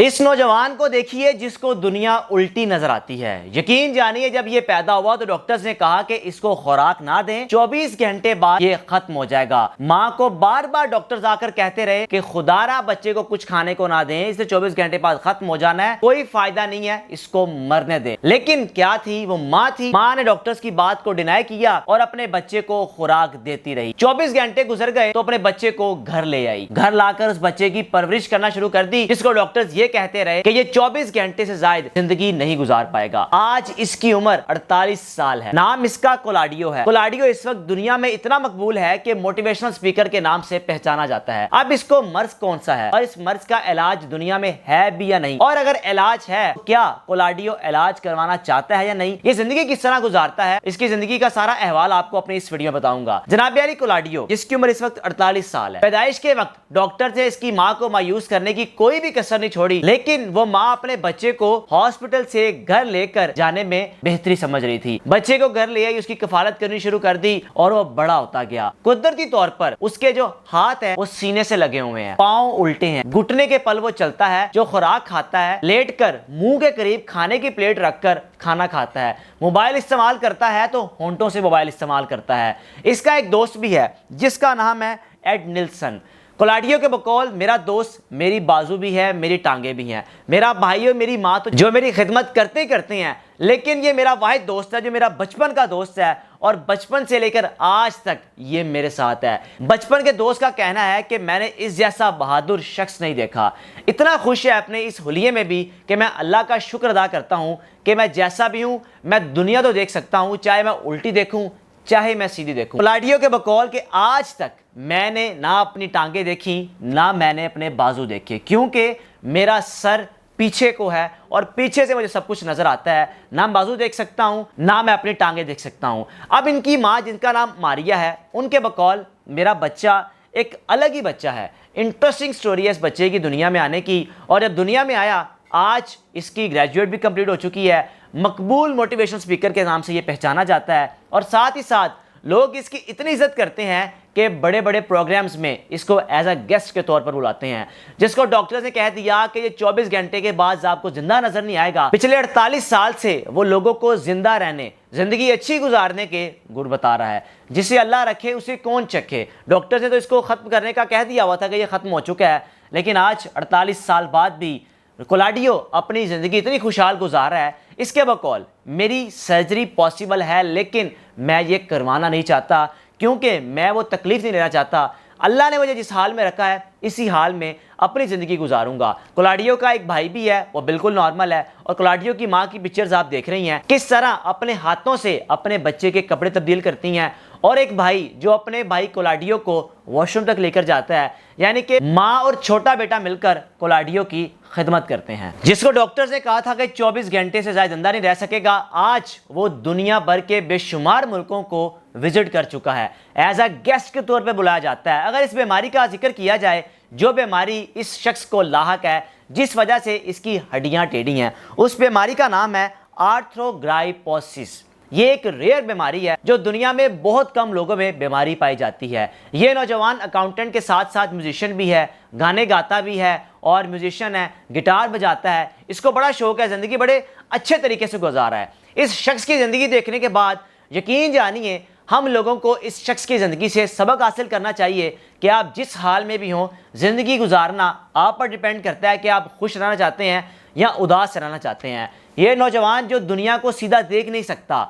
اس نوجوان کو دیکھیے جس کو دنیا الٹی نظر آتی ہے۔ یقین جانیے جب یہ پیدا ہوا تو ڈاکٹرز نے کہا کہ اس کو خوراک نہ دیں، 24 گھنٹے بعد یہ ختم ہو جائے گا۔ ماں کو بار بار ڈاکٹرز آ کر کہتے رہے کہ خدا را بچے کو کچھ کھانے کو نہ دیں، اسے 24 گھنٹے بعد ختم ہو جانا ہے، کوئی فائدہ نہیں ہے، اس کو مرنے دیں۔ لیکن کیا تھی وہ ماں تھی، ماں نے ڈاکٹرز کی بات کو ڈینائی کیا اور اپنے بچے کو خوراک دیتی رہی۔ 24 گھنٹے گزر گئے تو اپنے بچے کو گھر لے آئی، گھر لا کر اس بچے کی پرورش کرنا شروع کر دی، جس کو ڈاکٹرز یہ کہتے رہے کہ یہ 24 گھنٹے سے زائد زندگی نہیں گزار پائے گا۔ آج اس کی عمر 48 سال ہے۔ نام اس کا کولاڈیو ہے۔ کولاڈیو اس وقت دنیا میں اتنا مقبول ہے کہ موٹیویشنل سپیکر کے نام سے پہچانا جاتا ہے۔ اب اس کو مرض کون سا ہے اور اس مرض کا علاج دنیا میں ہے بھی یا نہیں، اور اگر علاج ہے تو کیا کولاڈیو علاج کروانا چاہتا ہے یا نہیں، یہ زندگی کس طرح گزارتا ہے، اس کی زندگی کا سارا احوال آپ کو اپنی اس ویڈیو میں بتاؤں گا۔ جناب علی کولاڈیو جس کی عمر اس وقت 48 سال ہے، پیدائش کے وقت ڈاکٹر سے اس کی ماں کو مایوس کرنے کی کوئی بھی کسر نہیں چھوڑی، لیکن وہ ماں اپنے بچے کو ہاسپٹل سے گھر لے کر جانے میں بہتری سمجھ رہی تھی۔ بچے کو گھر لے آئی، اس کی کفالت کرنی شروع کر دی اور وہ بڑا ہوتا گیا۔ قدرتی طور پر اس کے جو ہاتھ ہیں وہ سینے سے لگے ہوئے ہیں، پاؤں الٹے ہیں، گھٹنے کے پل وہ چلتا ہے، جو خوراک کھاتا ہے لیٹ کر منہ کے قریب کھانے کی پلیٹ رکھ کر کھانا کھاتا ہے، موبائل استعمال کرتا ہے تو ہونٹوں سے موبائل استعمال کرتا ہے۔ اس کا ایک دوست بھی ہے جس کا نام ہے ایڈ نیلسن۔ کولاڈیو کے بقول میرا دوست میری بازو بھی ہے، میری ٹانگیں بھی ہیں، میرا بھائی اور میری ماں تو جو میری خدمت کرتے ہیں، لیکن یہ میرا واحد دوست ہے جو میرا بچپن کا دوست ہے اور بچپن سے لے کر آج تک یہ میرے ساتھ ہے۔ بچپن کے دوست کا کہنا ہے کہ میں نے اس جیسا بہادر شخص نہیں دیکھا، اتنا خوش ہے اپنے اس حلیے میں بھی کہ میں اللہ کا شکر ادا کرتا ہوں کہ میں جیسا بھی ہوں میں دنیا تو دیکھ سکتا ہوں، چاہے میں الٹی دیکھوں چاہے میں سیدھی دیکھوں۔ کولاڈیو کے بقول کہ آج تک میں نے نہ اپنی ٹانگیں دیکھی نہ میں نے اپنے بازو دیکھے، کیونکہ میرا سر پیچھے کو ہے اور پیچھے سے مجھے سب کچھ نظر آتا ہے، نہ بازو دیکھ سکتا ہوں نہ میں اپنی ٹانگیں دیکھ سکتا ہوں۔ اب ان کی ماں جن کا نام ماریا ہے، ان کے بقول میرا بچہ ایک الگ ہی بچہ ہے۔ انٹرسٹنگ سٹوری ہے اس بچے کی دنیا میں آنے کی، اور جب دنیا میں آیا آج اس کی گریجویٹ بھی کمپلیٹ ہو چکی ہے، مقبول موٹیویشن سپیکر کے نام سے یہ پہچانا جاتا ہے، اور ساتھ ہی ساتھ لوگ اس کی اتنی عزت کرتے ہیں کہ بڑے بڑے پروگرامز میں اس کو ایز اے گیسٹ کے طور پر بلاتے ہیں، جس کو ڈاکٹرز نے کہہ دیا کہ یہ 24 گھنٹے کے بعد آپ کو زندہ نظر نہیں آئے گا۔ پچھلے 48 سال سے وہ لوگوں کو زندہ رہنے، زندگی اچھی گزارنے کے گر بتا رہا ہے۔ جسے اللہ رکھے اسے کون چکھے۔ ڈاکٹرز نے تو اس کو ختم کرنے کا کہہ دیا ہوا تھا کہ یہ ختم ہو چکا ہے، لیکن آج 48 سال بعد بھی کولاڈیو اپنی زندگی اتنی خوشحال گزار رہا ہے۔ اس کے بقول میری سرجری پاسبل ہے لیکن میں یہ کروانا نہیں چاہتا کیونکہ میں وہ تکلیف نہیں لینا چاہتا، اللہ نے مجھے جس حال میں رکھا ہے اسی حال میں اپنی زندگی گزاروں گا۔ کولاڈیو کا ایک بھائی بھی ہے، وہ بالکل نارمل ہے، اور کولاڈیو کی ماں کی پکچرز آپ دیکھ رہی ہیں کس طرح اپنے ہاتھوں سے اپنے بچے کے کپڑے تبدیل کرتی ہیں، اور ایک بھائی جو اپنے بھائی کولاڈیو کو واش روم تک لے کر جاتا ہے، یعنی کہ ماں اور چھوٹا بیٹا مل کر کولاڈیو کی خدمت کرتے ہیں۔ جس کو ڈاکٹرز نے کہا تھا کہ 24 گھنٹے سے زائد زندہ نہیں رہ سکے گا، آج وہ دنیا بھر کے بے شمار ملکوں کو وزٹ کر چکا ہے، ایز اے گیسٹ کے طور پہ بلایا جاتا ہے۔ اگر اس بیماری کا ذکر کیا جائے، جو بیماری اس شخص کو لاحق ہے جس وجہ سے اس کی ہڈیاں ٹیڑھی ہیں، اس بیماری کا نام ہے آرتھروگرائپوسس۔ یہ ایک ریئر بیماری ہے جو دنیا میں بہت کم لوگوں میں بیماری پائی جاتی ہے۔ یہ نوجوان اکاؤنٹنٹ کے ساتھ ساتھ میوزیشین بھی ہے، گانے گاتا بھی ہے اور میوزیشین ہے، گٹار بجاتا ہے، اس کو بڑا شوق ہے، زندگی بڑے اچھے طریقے سے گزارا ہے۔ اس شخص کی زندگی دیکھنے کے بعد یقین جانیے ہم لوگوں کو اس شخص کی زندگی سے سبق حاصل کرنا چاہیے کہ آپ جس حال میں بھی ہوں، زندگی گزارنا آپ پر ڈیپینڈ کرتا ہے کہ آپ خوش رہنا چاہتے ہیں یا اداس رہنا چاہتے ہیں۔ یہ نوجوان جو دنیا کو سیدھا دیکھ نہیں سکتا،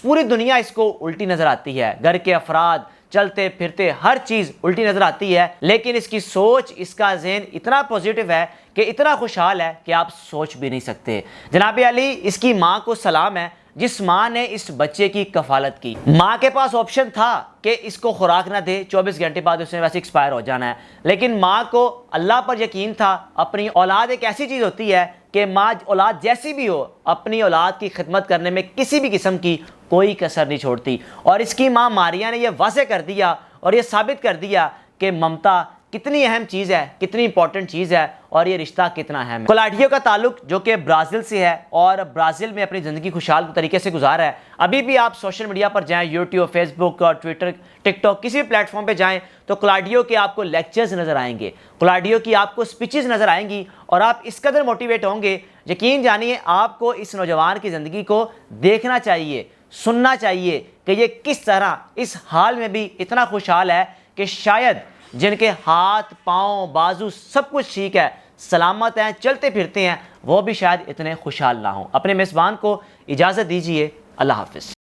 پوری دنیا اس کو الٹی نظر آتی ہے، گھر کے افراد، چلتے پھرتے ہر چیز الٹی نظر آتی ہے، لیکن اس کی سوچ، اس کا ذہن اتنا پوزیٹیو ہے کہ اتنا خوشحال ہے کہ آپ سوچ بھی نہیں سکتے۔ جناب علی اس کی ماں کو سلام ہے جس ماں نے اس بچے کی کفالت کی۔ ماں کے پاس آپشن تھا کہ اس کو خوراک نہ دے، 24 گھنٹے بعد اس نے ویسے ایکسپائر ہو جانا ہے، لیکن ماں کو اللہ پر یقین تھا۔ اپنی اولاد ایک ایسی چیز ہوتی ہے کہ ماں اولاد جیسی بھی ہو اپنی اولاد کی خدمت کرنے میں کسی بھی قسم کی کوئی کسر نہیں چھوڑتی، اور اس کی ماں ماریا نے یہ واضح کر دیا اور یہ ثابت کر دیا کہ ممتا کتنی اہم چیز ہے، کتنی امپورٹنٹ چیز ہے اور یہ رشتہ کتنا اہم ہے۔ کلاڈیو کا تعلق جو کہ برازیل سے ہے اور برازیل میں اپنی زندگی خوشحال طریقے سے گزارا ہے، ابھی بھی آپ سوشل میڈیا پر جائیں، یوٹیوب، فیس بک اور ٹویٹر، ٹک ٹاک، کسی بھی پلیٹ فارم پہ جائیں تو کلاڈیو کے آپ کو لیکچرز نظر آئیں گے، کلاڈیو کی آپ کو سپیچز نظر آئیں گی اور آپ اس قدر موٹیویٹ ہوں گے، یقین جانیے آپ کو اس نوجوان کی زندگی کو دیکھنا چاہیے، سننا چاہیے کہ یہ کس طرح اس حال میں بھی اتنا خوشحال ہے کہ شاید جن کے ہاتھ، پاؤں، بازو سب کچھ ٹھیک ہے، سلامت ہیں، چلتے پھرتے ہیں، وہ بھی شاید اتنے خوشحال نہ ہوں۔ اپنے میزبان کو اجازت دیجیے، اللہ حافظ۔